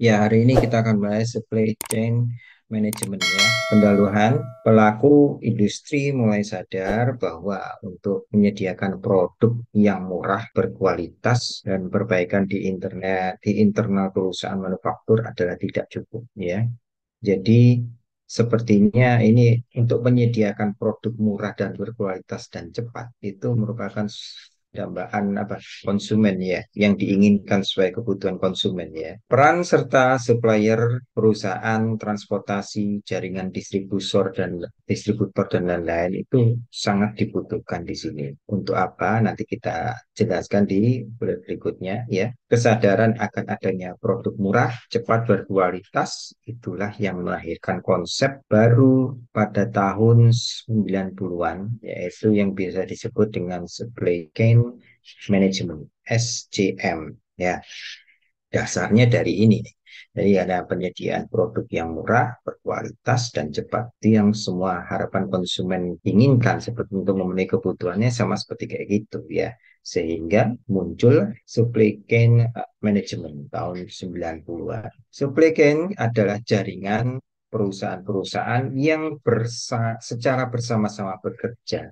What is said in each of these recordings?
Ya, hari ini kita akan bahas supply chain management ya. Pendahuluan, pelaku industri mulai sadar bahwa untuk menyediakan produk yang murah, berkualitas, dan perbaikan di internet, di internal perusahaan manufaktur adalah tidak cukup ya. Jadi, sepertinya ini untuk menyediakan produk murah dan berkualitas dan cepat itu merupakan dambaan apa konsumen ya yang diinginkan sesuai kebutuhan konsumen ya. Peran serta supplier, perusahaan transportasi, jaringan distributor dan lain-lain itu sangat dibutuhkan di sini. Untuk apa? Nanti kita jelaskan di bullet berikutnya ya. Kesadaran akan adanya produk murah, cepat berkualitas itulah yang melahirkan konsep baru pada tahun 90-an yaitu yang biasa disebut dengan supply chain management SCM ya. Dasarnya dari ini. Jadi ada penyediaan produk yang murah, berkualitas, dan cepat. Itu yang semua harapan konsumen inginkan seperti untuk memenuhi kebutuhannya sama seperti kayak gitu ya. Sehingga muncul supply chain management tahun 90-an. Supply chain adalah jaringan perusahaan-perusahaan yang secara bersama-sama bekerja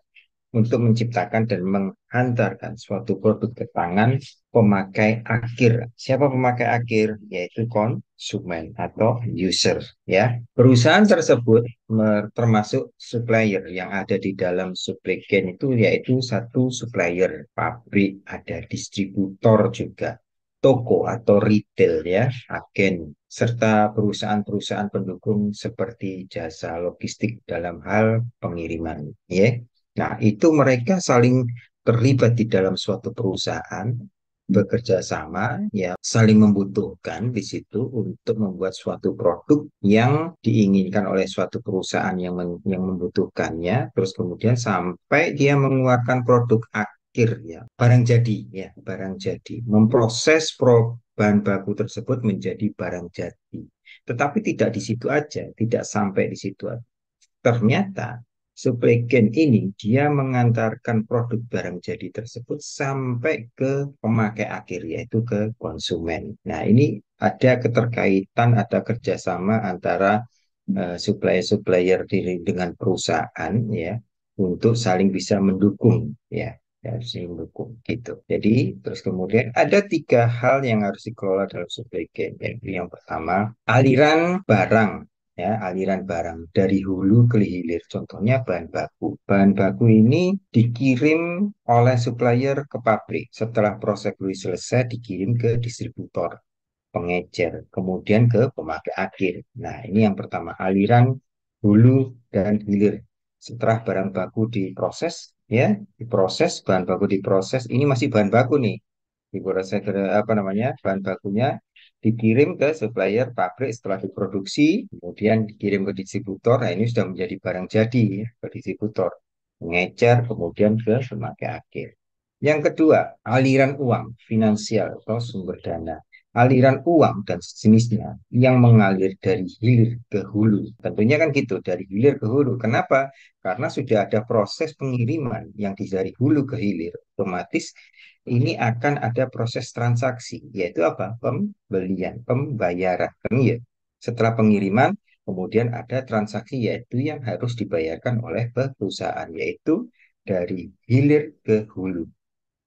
untuk menciptakan dan menghantarkan suatu produk ke tangan pemakai akhir. Siapa pemakai akhir? Yaitu konsumen atau user ya. Perusahaan tersebut termasuk supplier yang ada di dalam supply chain itu yaitu satu supplier, pabrik, ada distributor juga, toko atau retail ya, agen serta perusahaan-perusahaan pendukung seperti jasa logistik dalam hal pengiriman ya. Nah, itu mereka saling terlibat di dalam suatu perusahaan, bekerja sama, ya, saling membutuhkan di situ untuk membuat suatu produk yang diinginkan oleh suatu perusahaan yang membutuhkannya, terus kemudian sampai dia mengeluarkan produk akhir, ya, barang jadi, ya, barang jadi, memproses bahan baku tersebut menjadi barang jadi. Tetapi tidak di situ aja, tidak sampai di situ aja. Ternyata supply chain ini dia mengantarkan produk barang jadi tersebut sampai ke pemakai akhir yaitu ke konsumen. Nah, ini ada keterkaitan, ada kerjasama antara supplier-supplier dengan perusahaan ya untuk saling bisa mendukung ya. Ya, saling mendukung gitu. Jadi terus kemudian ada tiga hal yang harus dikelola dalam supply chain. Yang pertama, aliran barang ya, aliran barang dari hulu ke hilir. Contohnya bahan baku. Bahan baku ini dikirim oleh supplier ke pabrik. Setelah proses selesai dikirim ke distributor, pengecer, kemudian ke pemakai akhir. Nah, ini yang pertama, aliran hulu dan hilir. Setelah barang baku diproses, ya, diproses, bahan baku diproses, ini masih bahan baku nih. Diproses apa namanya? Bahan bakunya dikirim ke supplier pabrik setelah diproduksi, kemudian dikirim ke distributor. Nah, ini sudah menjadi barang jadi ya, ke distributor. Mengecer, kemudian ke pemakai akhir. Yang kedua, aliran uang, finansial atau sumber dana. Aliran uang dan sejenisnya yang mengalir dari hilir ke hulu. Tentunya kan gitu, dari hilir ke hulu. Kenapa? Karena sudah ada proses pengiriman yang dari hulu ke hilir. Otomatis ini akan ada proses transaksi, yaitu apa? Pembelian, pembayaran. Kan ya? Setelah pengiriman, kemudian ada transaksi, yaitu yang harus dibayarkan oleh perusahaan, yaitu dari hilir ke hulu.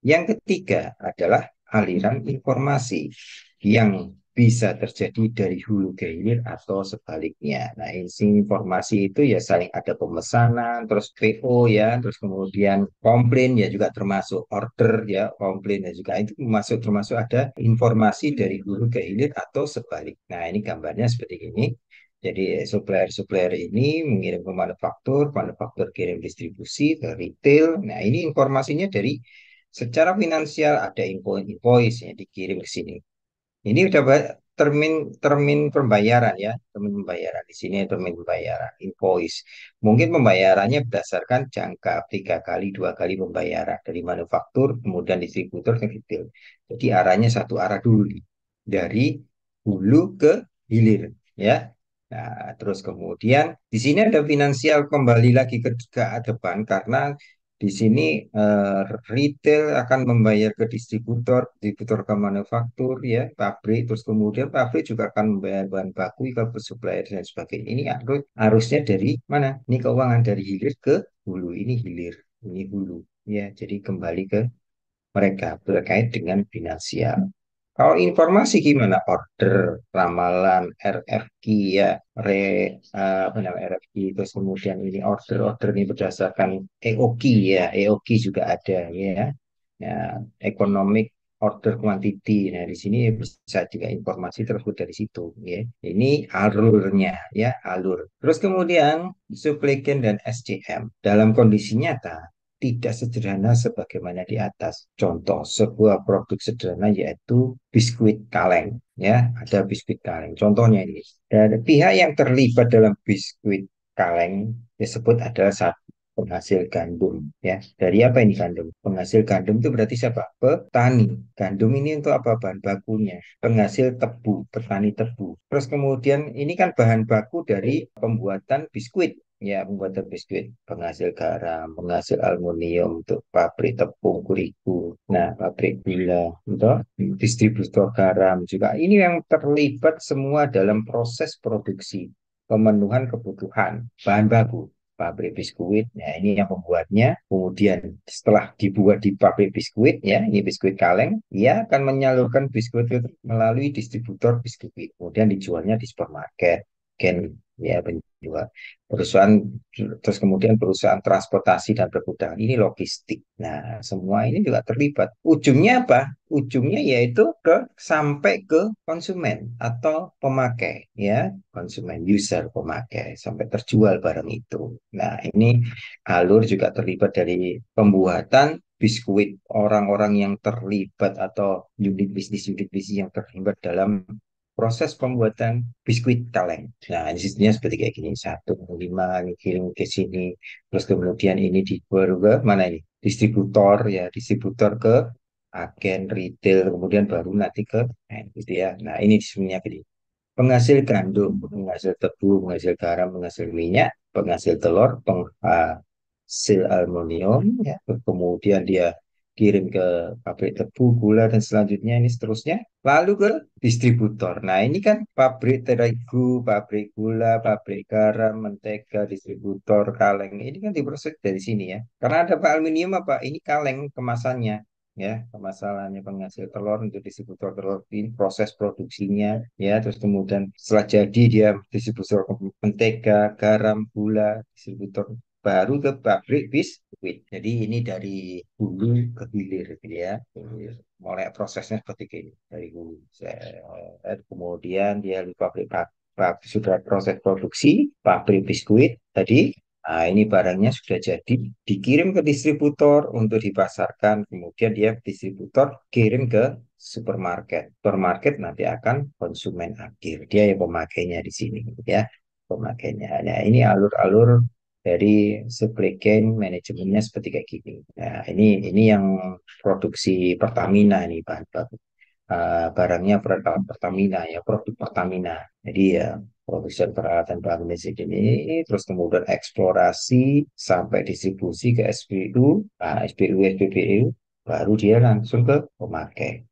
Yang ketiga adalah aliran informasi yang bisa terjadi dari hulu ke hilir atau sebaliknya. Nah, isi informasi itu ya saling ada pemesanan, terus PO ya, terus kemudian komplain ya juga termasuk order ya, komplain ya juga itu termasuk ada informasi dari hulu ke hilir atau sebalik. Nah, ini gambarnya seperti ini. Jadi supplier-supplier ini mengirim ke manufaktur, manufaktur kirim distribusi ke retail. Nah, ini informasinya dari secara finansial ada invoice yang dikirim ke sini. Ini udah termin pembayaran ya, termin pembayaran di sini termin pembayaran invoice. Mungkin pembayarannya berdasarkan jangka 3 kali 2 kali pembayaran dari manufaktur kemudian distributor ke retail. Jadi arahnya satu arah dulu nih dari hulu ke hilir ya. Nah, terus kemudian di sini ada finansial kembali lagi ke depan karena Di sini retail akan membayar ke distributor, distributor ke manufaktur, ya, pabrik, terus kemudian pabrik juga akan membayar bahan baku ke supplier dan sebagainya. Ini arusnya dari mana? Ini keuangan dari hilir ke hulu. Ini hilir, ini hulu. Ya, jadi kembali ke mereka terkait dengan finansial. Kalau informasi gimana? Order, ramalan, RFQ ya, apa namanya RFQ, terus kemudian ini order ini berdasarkan EOQ ya, EOQ juga ada ya, ya, economic order quantity. Nah, di sini bisa juga informasi tersebut dari situ ya. Ini alurnya ya, alur. Terus kemudian supply chain dan SCM dalam kondisi nyata tidak sederhana sebagaimana di atas. Contoh sebuah produk sederhana yaitu biskuit kaleng. Ya, ada biskuit kaleng. Contohnya ini. Dan pihak yang terlibat dalam biskuit kaleng disebut adalah satu penghasil gandum. Ya, dari apa ini gandum? Penghasil gandum itu berarti siapa? Petani. Gandum ini untuk apa bahan bakunya? Penghasil tebu, petani tebu. Terus kemudian ini kan bahan baku dari pembuatan biskuit. Ya, pembuatan biskuit, penghasil garam, penghasil aluminium untuk pabrik tepung kuriku. Nah, pabrik gula untuk distributor garam juga. Ini yang terlibat semua dalam proses produksi, pemenuhan kebutuhan bahan baku. Pabrik biskuit, ya ini yang pembuatnya. Kemudian setelah dibuat di pabrik biskuit, ya ini biskuit kaleng, ia akan menyalurkan biskuit itu melalui distributor biskuit. Kemudian dijualnya di supermarket, ya penjual perusahaan, terus kemudian perusahaan transportasi dan pergudangan ini logistik. Nah, semua ini juga terlibat. Ujungnya apa? Ujungnya yaitu sampai ke konsumen atau pemakai, ya, konsumen, user, pemakai, sampai terjual barang itu. Nah, ini alur juga terlibat dari pembuatan biskuit, orang-orang yang terlibat atau unit bisnis yang terlibat dalam proses pembuatan biskuit kaleng. Nah, ini sistemnya seperti kayak gini. Satu, lima, ini kirim ke sini. Terus kemudian ini baru ke mana ini? Distributor ya, distributor ke agen retail. Kemudian baru nanti ke gitu ya. Nah, ini sebenarnya gini. Penghasil gandum, penghasil tebu, penghasil garam, penghasil minyak, penghasil telur, penghasil aluminium, ya. Kemudian dia kirim ke pabrik tebu, gula, dan selanjutnya ini seterusnya. Lalu ke distributor. Nah, ini kan pabrik terigu, pabrik gula, pabrik garam, mentega, distributor, kaleng. Ini kan diproses dari sini ya. Karena ada Pak aluminium apa? Ini kaleng kemasannya ya, permasalahannya penghasil telur untuk distributor telur ini proses produksinya ya, terus kemudian setelah jadi dia distributor mentega, garam, gula, distributor baru ke pabrik biskuit. Jadi ini dari hulu ke hilir gitu ya. Mulai prosesnya seperti ini dari hulu. Kemudian dia di sudah proses produksi pabrik biskuit tadi. Nah, ini barangnya sudah jadi, dikirim ke distributor untuk dipasarkan, kemudian dia distributor kirim ke supermarket. Supermarket nanti akan konsumen akhir, dia yang pemakainya di sini, ya, pemakainya. Nah, ini alur-alur dari supply chain manajemennya seperti kayak gini. Nah, ini yang produksi Pertamina ini bahan baku. Barangnya Pertamina ya, produk Pertamina. Jadi ya produsen peralatan bahan listrik ini, terus kemudian eksplorasi sampai distribusi ke SPU, SPBU, baru dia langsung ke pemakai,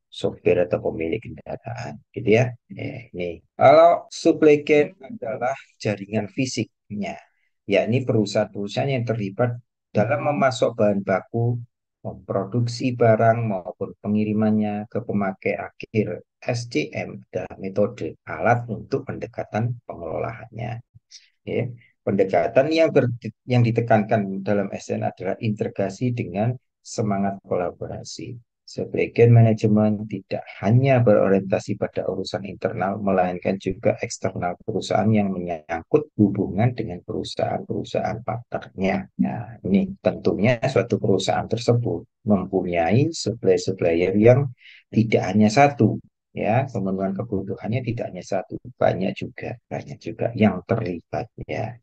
sopir atau pemilik kendaraan, gitu ya. Ini kalau supply chain adalah jaringan fisiknya, yakni perusahaan-perusahaan yang terlibat dalam memasok bahan baku, memproduksi barang maupun pengirimannya ke pemakai akhir. SCM adalah metode alat untuk pendekatan pengelolaannya. Ya. Pendekatan yang ditekankan dalam SN adalah integrasi dengan semangat kolaborasi. Sebagian manajemen tidak hanya berorientasi pada urusan internal, melainkan juga eksternal perusahaan yang menyangkut hubungan dengan perusahaan-perusahaan partnernya. Nah, ini tentunya suatu perusahaan tersebut mempunyai supplier-supplier yang tidak hanya satu, ya, pemenuhan kebutuhannya tidak hanya satu, banyak juga yang terlibat ya.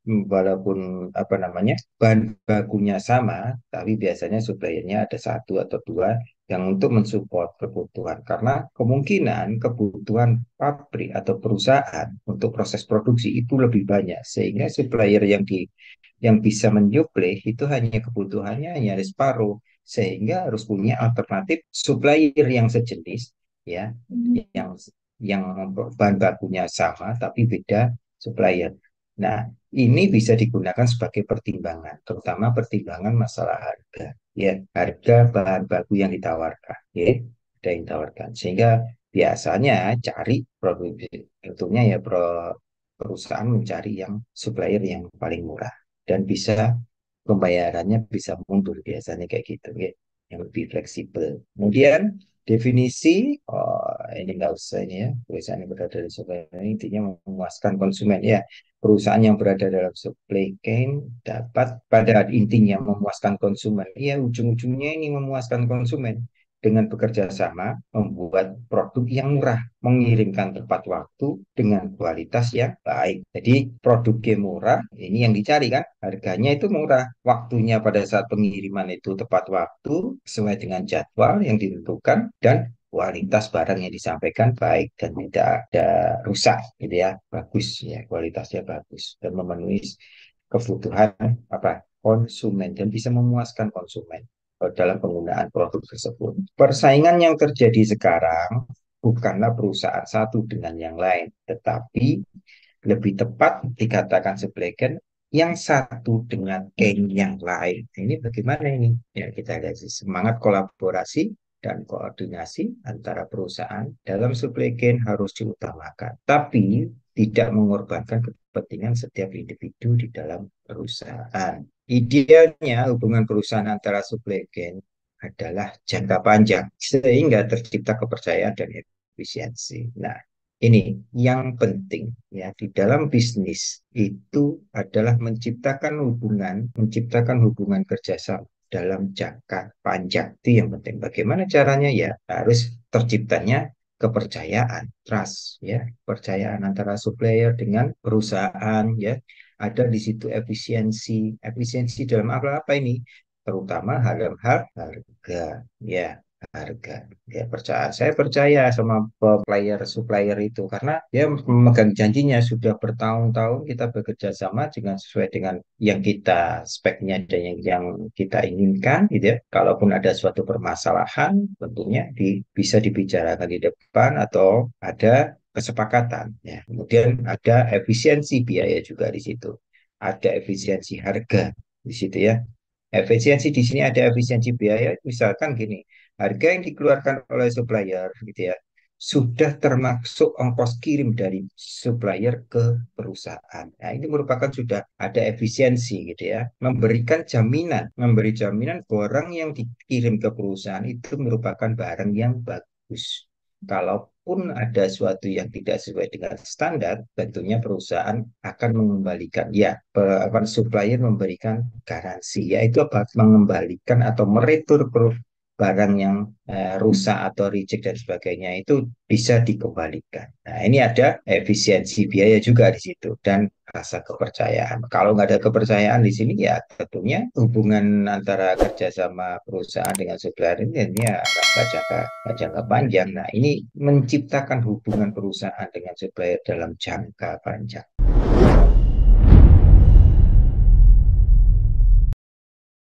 Walaupun apa namanya bahan bakunya sama, tapi biasanya suppliernya ada satu atau dua yang untuk mensupport kebutuhan, karena kemungkinan kebutuhan pabrik atau perusahaan untuk proses produksi itu lebih banyak, sehingga supplier yang yang bisa menyuplai itu hanya kebutuhannya hanya separuh, sehingga harus punya alternatif supplier yang sejenis, ya, yang yang bahan bakunya sama tapi beda supplier. Nah, ini bisa digunakan sebagai pertimbangan, terutama pertimbangan masalah harga, ya, harga bahan baku yang ditawarkan, ya, ada yang ditawarkan, sehingga biasanya cari produk, tentunya ya perusahaan mencari yang supplier yang paling murah dan bisa pembayarannya bisa mundur biasanya kayak gitu ya, yang lebih fleksibel. Kemudian definisi, oh, ini nggak usah ini ya, perusahaan yang berada di supply chain intinya memuaskan konsumen ya. Perusahaan yang berada dalam supply chain dapat pada intinya memuaskan konsumen. Ya, ujung-ujungnya ini memuaskan konsumen dengan bekerja sama membuat produk yang murah, mengirimkan tepat waktu dengan kualitas yang baik. Jadi produknya murah, ini yang dicari kan, harganya itu murah, waktunya pada saat pengiriman itu tepat waktu, sesuai dengan jadwal yang ditentukan, dan kualitas barang yang disampaikan baik dan tidak ada rusak gitu ya, bagus ya, kualitasnya bagus dan memenuhi kebutuhan apa konsumen dan bisa memuaskan konsumen dalam penggunaan produk tersebut. Persaingan yang terjadi sekarang bukanlah perusahaan satu dengan yang lain, tetapi lebih tepat dikatakan sebagai yang satu dengan yang lain. Ini bagaimana ini? Ya, kita lihat semangat kolaborasi dan koordinasi antara perusahaan dalam supply chain harus diutamakan, tapi tidak mengorbankan kepentingan setiap individu di dalam perusahaan. Idealnya hubungan perusahaan antara supply chain adalah jangka panjang sehingga tercipta kepercayaan dan efisiensi. Nah, ini yang penting ya di dalam bisnis itu adalah menciptakan hubungan kerjasama dalam jangka panjang. Itu yang penting. Bagaimana caranya ya? Harus terciptanya kepercayaan, trust ya, kepercayaan antara supplier dengan perusahaan ya. Ada di situ efisiensi, efisiensi dalam apa-apa ini? Terutama hal-hal harga ya, harga ya, saya percaya sama supplier supplier itu karena dia memegang janjinya sudah bertahun-tahun kita bekerja sama dengan sesuai dengan yang kita speknya dan yang kita inginkan gitu ya. Kalaupun ada suatu permasalahan tentunya bisa dibicarakan di depan atau ada kesepakatan ya. Kemudian ada efisiensi biaya juga di situ, ada efisiensi harga di situ ya. Efisiensi di sini ada efisiensi biaya, misalkan gini, harga yang dikeluarkan oleh supplier gitu ya, sudah termasuk ongkos kirim dari supplier ke perusahaan. Nah, ini merupakan sudah ada efisiensi gitu ya, memberi jaminan barang yang dikirim ke perusahaan itu merupakan barang yang bagus. Kalaupun ada suatu yang tidak sesuai dengan standar, tentunya perusahaan akan mengembalikan, ya, supplier memberikan garansi, yaitu apa? Mengembalikan atau meretur barang yang rusak atau reject dan sebagainya itu bisa dikembalikan. Nah, ini ada efisiensi biaya juga di situ dan rasa kepercayaan. Kalau nggak ada kepercayaan di sini ya tentunya hubungan antara kerjasama perusahaan dengan supplier ini ya jangka panjang. Nah, ini menciptakan hubungan perusahaan dengan supplier dalam jangka panjang.